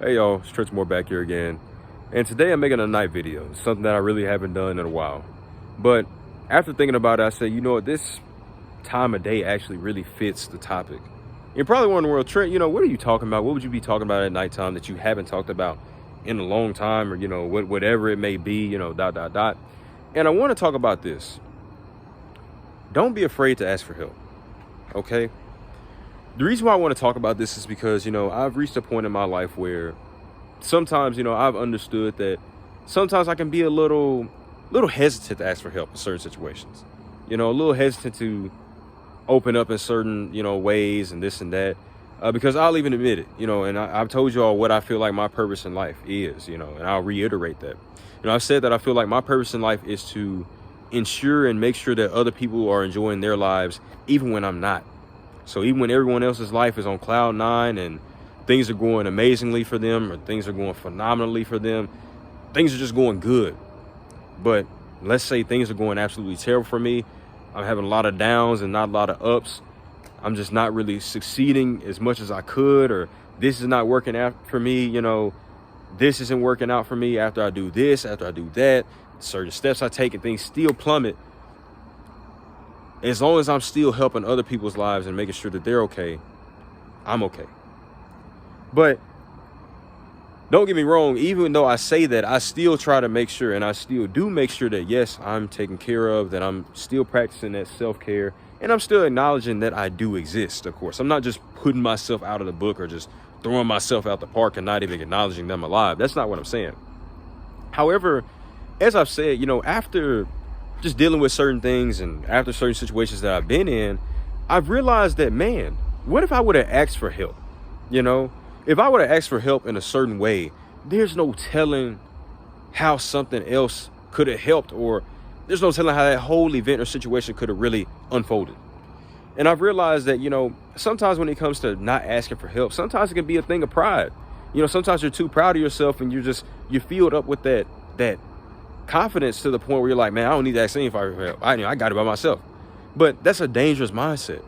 Hey y'all, it's Trench Moore back here again. And today I'm making a night video, something that I really haven't done in a while. But after thinking about it, I said, you know what, this time of day actually really fits the topic. You're probably wondering, well, Trent, what are you talking about? What would you be talking about at nighttime that you haven't talked about in a long time, or, whatever it may be, dot, dot, dot. And I want to talk about this. Don't be afraid to ask for help, okay? The reason why I want to talk about this is because, I've reached a point in my life where sometimes, I've understood that sometimes I can be a little hesitant to ask for help in certain situations. A little hesitant to open up in certain, ways and this and that. Because I'll even admit it, and I've told you all what I feel like my purpose in life is, and I'll reiterate that. I've said that I feel like my purpose in life is to ensure and make sure that other people are enjoying their lives, even when I'm not. So even when everyone else's life is on cloud nine and things are going amazingly for them, or things are going phenomenally for them, things are just going good. But let's say things are going absolutely terrible for me. I'm having a lot of downs and not a lot of ups. I'm just not really succeeding as much as I could, or this is not working out for me. This isn't working out for me after I do this, after I do that. Certain steps I take and things still plummet. As long as I'm still helping other people's lives and making sure that they're okay, I'm okay. But don't get me wrong, even though I say that, I still try to make sure, and I still do make sure that, yes, I'm taken care of, that I'm still practicing that self-care, and I'm still acknowledging that I do exist, of course. I'm not just putting myself out of the book or just throwing myself out the park and not even acknowledging them alive. That's not what I'm saying. However, as I've said, after just dealing with certain things and after certain situations that I've been in, I've realized that, man, what if I would have asked for help? If I would have asked for help in a certain way, there's no telling how something else could have helped, or there's no telling how that whole event or situation could have really unfolded. And I've realized that, sometimes when it comes to not asking for help, sometimes it can be a thing of pride. Sometimes you're too proud of yourself and you're filled up with that confidence to the point where you're like, man, I don't need to ask anybody for help. I got it by myself. But that's a dangerous mindset.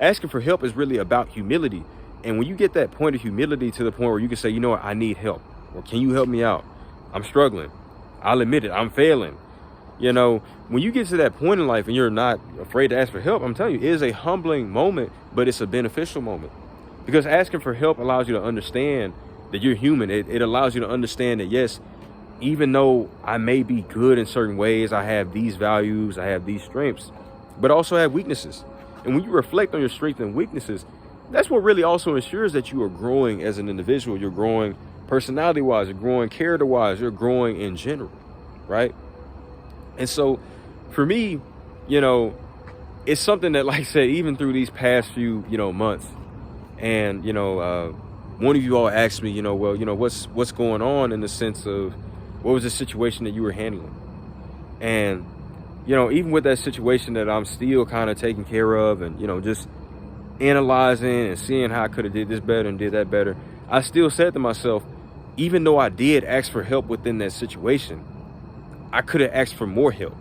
Asking for help is really about humility. And when you get that point of humility to the point where you can say, you know what, I need help, or can you help me out? I'm struggling. I'll admit it. I'm failing. When you get to that point in life and you're not afraid to ask for help, I'm telling you, it is a humbling moment, but it's a beneficial moment, because asking for help allows you to understand that you're human. It allows you to understand that, yes, even though I may be good in certain ways, I have these values, I have these strengths, but also have weaknesses. And when you reflect on your strengths and weaknesses, that's what really also ensures that you are growing as an individual. You're growing personality-wise, you're growing character-wise, you're growing in general, right? And so for me, it's something that, like I said, even through these past few, months, and, one of you all asked me, what's going on, in the sense of what was the situation that you were handling? And, even with that situation that I'm still kind of taking care of, and, just analyzing and seeing how I could have did this better and did that better, I still said to myself, even though I did ask for help within that situation, I could have asked for more help.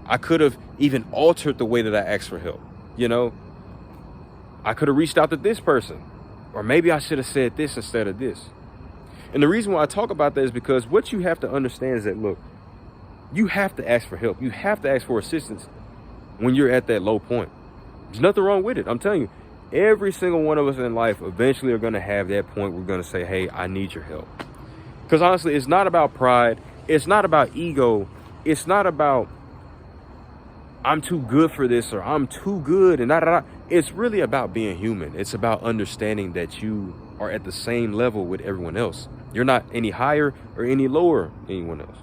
I could have even altered the way that I asked for help. I could have reached out to this person, or maybe I should have said this instead of this. And the reason why I talk about that is because what you have to understand is that, look, you have to ask for help. You have to ask for assistance when you're at that low point. There's nothing wrong with it. I'm telling you, every single one of us in life eventually are going to have that point where we're going to say, hey, I need your help. Because honestly, it's not about pride. It's not about ego. It's not about I'm too good for this, or I'm too good, and da. It's really about being human. It's about understanding that you are at the same level with everyone else. You're not any higher or any lower than anyone else.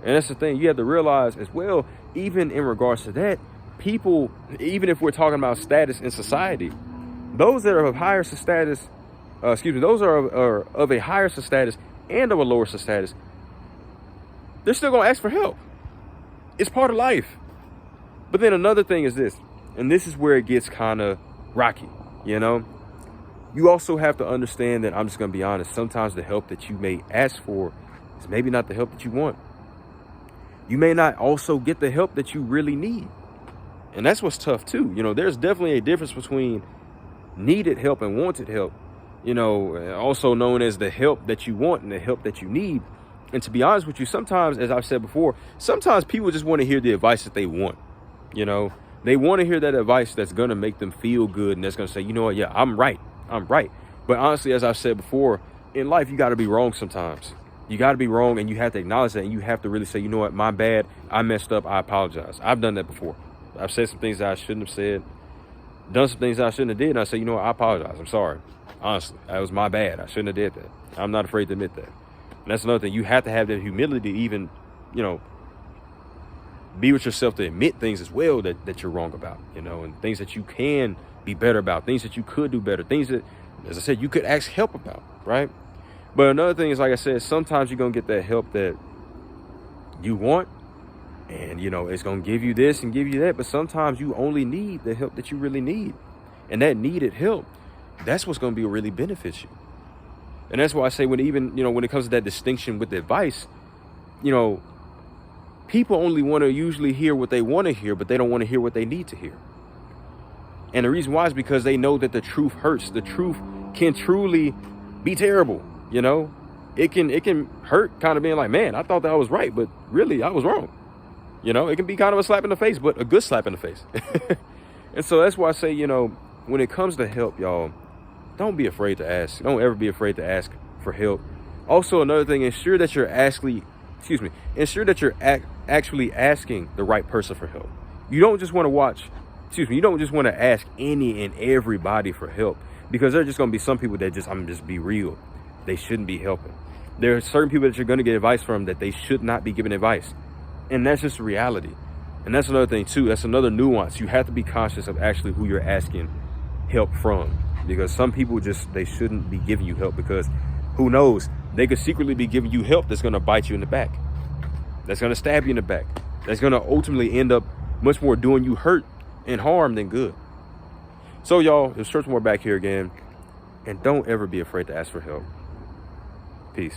And that's the thing. You have to realize as well, even in regards to that, people, even if we're talking about status in society, those that are of higher status, those are of a higher status and of a lower status, they're still going to ask for help. It's part of life. But then another thing is this, and this is where it gets kind of rocky, You also have to understand that, I'm just going to be honest, sometimes the help that you may ask for is maybe not the help that you want. You may not also get the help that you really need. And that's what's tough too. There's definitely a difference between needed help and wanted help. you know, also known as the help that you want and the help that you need. And to be honest with you, sometimes, as I've said before, sometimes people just want to hear the advice that they want. You know, they want to hear that advice that's going to make them feel good and that's going to say, you know what, yeah, I'm right. But honestly, as I've said before, in life, you got to be wrong sometimes. You got to be wrong, and you have to acknowledge that, and you have to really say, you know what, my bad, I messed up, I apologize. I've done that before. I've said some things that I shouldn't have said, done some things that I shouldn't have did, and I say, you know what, I apologize, I'm sorry. Honestly, that was my bad. I shouldn't have did that. I'm not afraid to admit that. And that's another thing. You have to have that humility to even, you know, be with yourself to admit things as well that you're wrong about, you know, and things that you can be better about, things that you could do better, things that, as I said, you could ask help about, right? But another thing is, like I said, sometimes you're going to get that help that you want, and, you know, it's going to give you this and give you that. But sometimes you only need the help that you really need. And that needed help, that's what's going to be really benefits you. And that's why I say, when it comes to that distinction with advice, you know, people only want to usually hear what they want to hear, but they don't want to hear what they need to hear. And the reason why is because they know that the truth hurts. The truth can truly be terrible. You know, it can hurt, kind of being like, man, I thought that I was right, but really I was wrong. You know, it can be kind of a slap in the face, but a good slap in the face. And so that's why I say, you know, when it comes to help, y'all, don't be afraid to ask. Don't ever be afraid to ask for help. Also, another thing, ensure that you're actually asking the right person for help. You don't just want to ask any and everybody for help, because there are just going to be some people that just be real. They shouldn't be helping. There are certain people that you're going to get advice from that they should not be giving advice. And that's just reality. And that's another thing too. That's another nuance. You have to be conscious of actually who you're asking help from, because some people they shouldn't be giving you help, because who knows, they could secretly be giving you help that's going to bite you in the back. That's going to stab you in the back. That's going to ultimately end up much more doing you hurt and harm than good. So y'all, it's Church More back here again. And don't ever be afraid to ask for help. Peace.